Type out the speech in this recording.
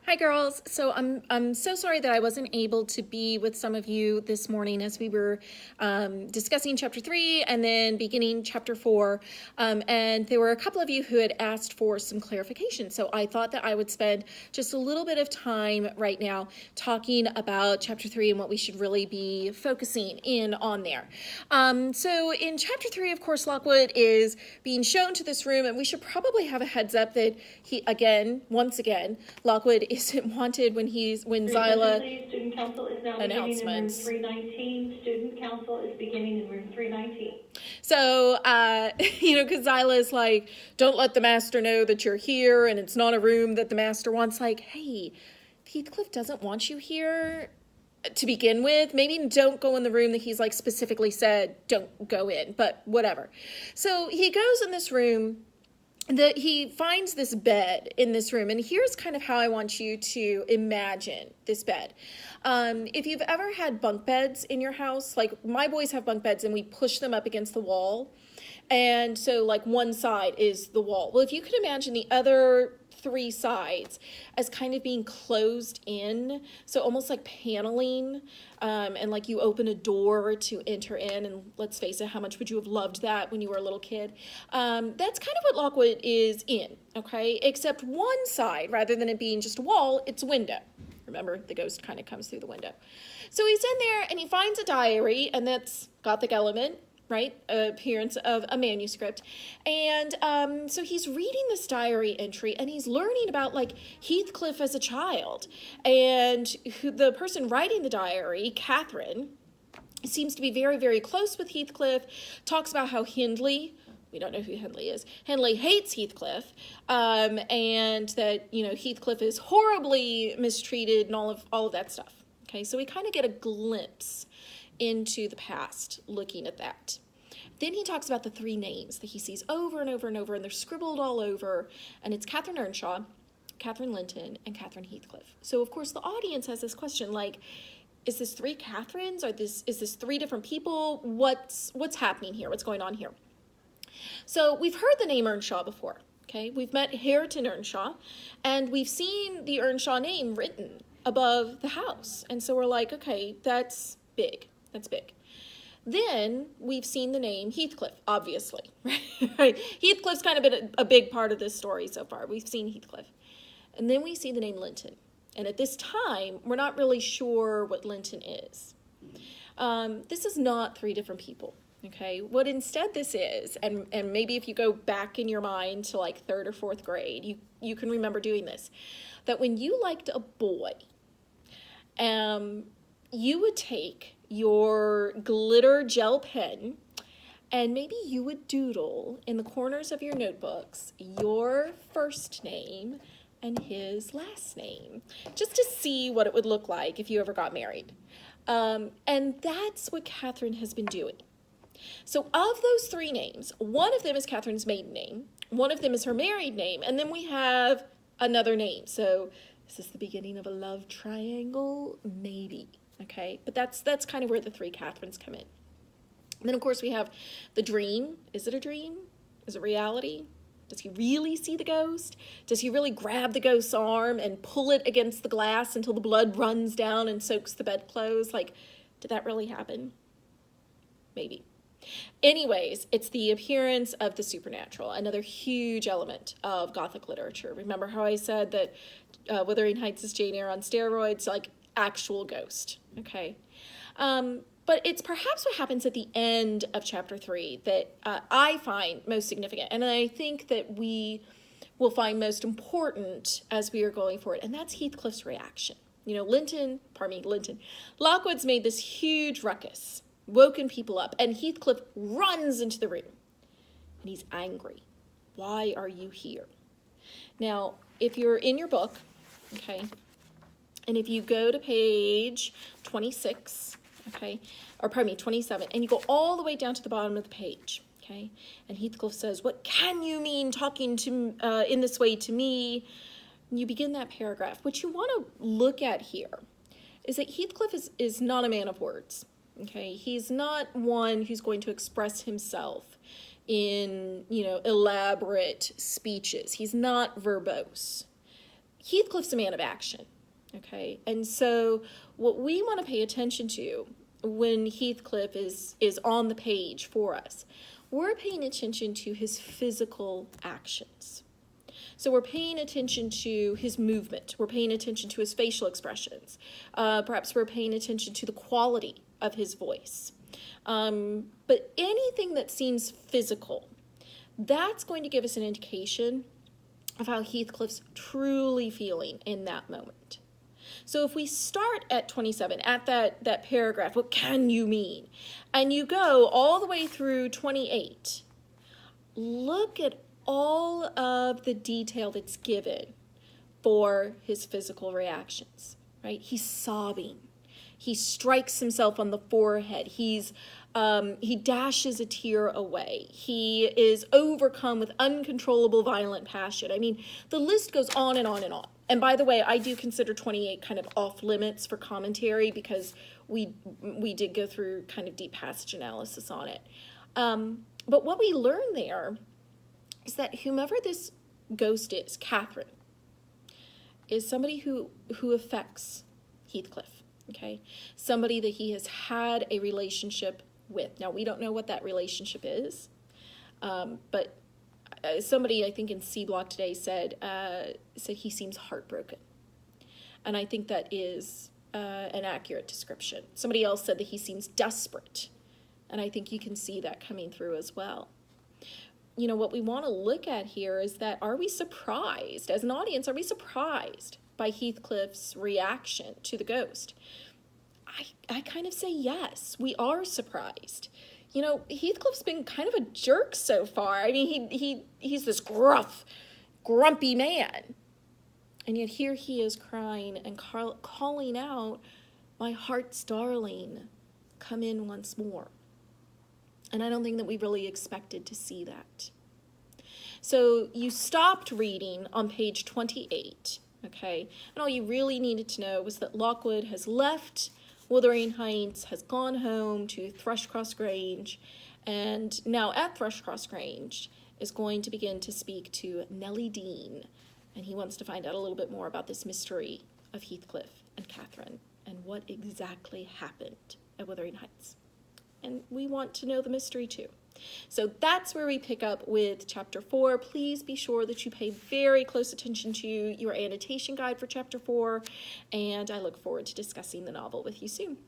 Hi girls. So I'm so sorry that I wasn't able to be with some of you this morning as we were discussing chapter 3 and then beginning chapter 4. And there were a couple of you who had asked for some clarification. So I thought that I would spend just a little bit of time right now talking about chapter 3 and what we should really be focusing in on there. So in chapter 3, of course, Lockwood is being shown to this room, and we should probably have a heads up that once again, Lockwood isn't wanted when Zyla Student council is now beginning in room 319. Student council is beginning in room 319. So, because Zyla's like, don't let the master know that you're here, and it's not a room that the master wants. Like, hey, Heathcliff doesn't want you here to begin with. Maybe don't go in the room that he's like specifically said don't go in, but whatever. So he goes in this room. He finds this bed in this room, and here's kind of how I want you to imagine this bed. If you've ever had bunk beds in your house, like my boys have bunk beds and we push them up against the wall, and so like one side is the wall. Well, if you could imagine the other three sides as kind of being closed in, so almost like paneling, and like you open a door to enter in, and let's face it, how much would you have loved that when you were a little kid? That's kind of what Lockwood is in, okay? Except one side, rather than it being just a wall, it's a window. Remember, the ghost kind of comes through the window. So he's in there, and he finds a diary, and that's Gothic element, right? Appearance of a manuscript. And so he's reading this diary entry, and he's learning about like Heathcliff as a child. And the person writing the diary, Catherine, seems to be very, very close with Heathcliff, talks about how Hindley, we don't know who Hindley is, Hindley hates Heathcliff, and that, Heathcliff is horribly mistreated and all of that stuff. Okay, so we kind of get a glimpse into the past looking at that. Then he talks about the three names that he sees over and over and over, and they're scribbled all over, and it's Catherine Earnshaw, Catherine Linton, and Catherine Heathcliff. So of course the audience has this question like, is this three Catherines? Is this three different people? What's happening here? What's going on here? So we've heard the name Earnshaw before, okay? We've met Hareton Earnshaw, and we've seen the Earnshaw name written above the house. And so we're like, okay, that's big. That's big. Then we've seen the name Heathcliff, obviously, right? Heathcliff's kind of been a big part of this story so far. We've seen Heathcliff. And then we see the name Linton. And at this time, we're not really sure what Linton is. This is not three different people, okay? What instead this is, and maybe if you go back in your mind to like 3rd or 4th grade, you can remember doing this, that when you liked a boy, you would take your glitter gel pen and maybe you would doodle in the corners of your notebooks your first name and his last name, just to see what it would look like if you ever got married. And that's what Catherine has been doing. So of those three names, one of them is Catherine's maiden name, one of them is her married name, and then we have another name. So is this the beginning of a love triangle? Maybe. Okay, but that's kind of where the three Catherines come in. And then, of course, we have the dream. Is it a dream? Is it reality? Does he really see the ghost? Does he really grab the ghost's arm and pull it against the glass until the blood runs down and soaks the bedclothes? Like, did that really happen? Maybe. Anyways, it's the appearance of the supernatural, another huge element of Gothic literature. Remember how I said that Wuthering Heights is Jane Eyre on steroids? Like, actual ghost, okay? But it's perhaps what happens at the end of chapter 3 that I find most significant, and I think that we will find most important as we are going forward, and that's Heathcliff's reaction. Linton, Lockwood's made this huge ruckus, woken people up, and Heathcliff runs into the room, and he's angry. Why are you here? Now, if you're in your book, okay, and if you go to page 26, okay, or pardon me, 27, and you go all the way down to the bottom of the page, okay, and Heathcliff says, what can you mean talking to in this way to me? And you begin that paragraph. What you want to look at here is that Heathcliff is not a man of words, okay? He's not one who's going to express himself in, elaborate speeches. He's not verbose. Heathcliff's a man of action, okay? And so what we want to pay attention to when Heathcliff is on the page for us, we're paying attention to his physical actions. So we're paying attention to his movement. We're paying attention to his facial expressions. Perhaps we're paying attention to the quality of his voice. But anything that seems physical, that's going to give us an indication of how Heathcliff's truly feeling in that moment. So if we start at 27, at that paragraph, what can you mean? And you go all the way through 28, look at all of the detail that's given for his physical reactions, right? He's sobbing. He strikes himself on the forehead. He dashes a tear away. He is overcome with uncontrollable violent passion. I mean, the list goes on and on and on. And by the way, I do consider 28 kind of off limits for commentary because we did go through kind of deep passage analysis on it. But what we learn there is that whomever this ghost is, Catherine, is somebody who affects Heathcliff, okay? Somebody that he has had a relationship with. Now, we don't know what that relationship is, but somebody, I think in C Block today, said he seems heartbroken. And I think that is an accurate description. Somebody else said that he seems desperate. And I think you can see that coming through as well. You know, what we want to look at here is that, are we surprised, as an audience, are we surprised by Heathcliff's reaction to the ghost? I kind of say yes, we are surprised. You know, Heathcliff's been kind of a jerk so far. I mean, he's this gruff, grumpy man. And yet here he is crying and calling out, "My heart's darling, come in once more." And I don't think that we really expected to see that. So you stopped reading on page 28, okay? And all you really needed to know was that Lockwood has left Wuthering Heights, has gone home to Thrushcross Grange, and now at Thrushcross Grange is going to begin to speak to Nellie Dean, and he wants to find out a little bit more about this mystery of Heathcliff and Catherine and what exactly happened at Wuthering Heights. And we want to know the mystery too. So that's where we pick up with chapter 4. Please be sure that you pay very close attention to your annotation guide for chapter 4, and I look forward to discussing the novel with you soon.